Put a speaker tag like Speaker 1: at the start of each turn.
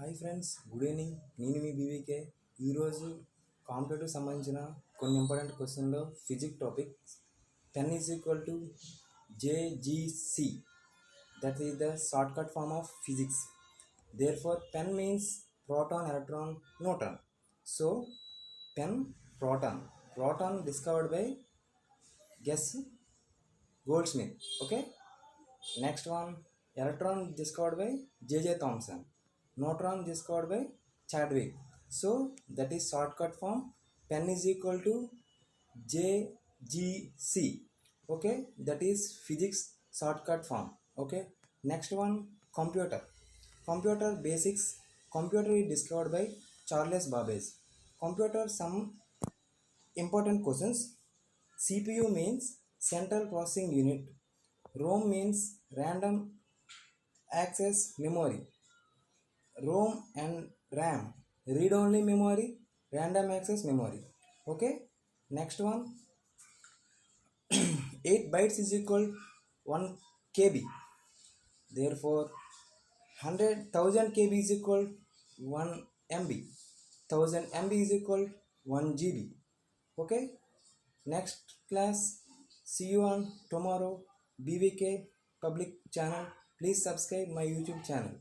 Speaker 1: Hi friends, good evening. నేను మీ BVK. ఈరోజు competitive సంబంధించిన కొన్ని ఇంపార్టెంట్ క్వశ్చన్లో physics topic 10 is equal to JGC. That is the shortcut form of physics. Therefore PEN means proton, electron, neutron. So PEN proton discovered by guess Goldsmith. Okay. Next one, electron discovered by J.J. Thomson. Neutron discovered by Chadwick. So that is shortcut form. Pen is equal to JGC. Okay, that is physics shortcut form. Okay. Next one, computer basics. Computer is discovered by Charles Babbage. Computer, some important questions. CPU means central processing unit. ROM means random access memory. ROM and RAM, read only memory, random access memory. Okay. Next one, 8 bytes is equal 1 KB. Therefore 100,000 KB is equal 1 MB. 1000 MB is equal 1 GB. Okay. Next class, see you on tomorrow. BVK public channel. Please subscribe my YouTube channel.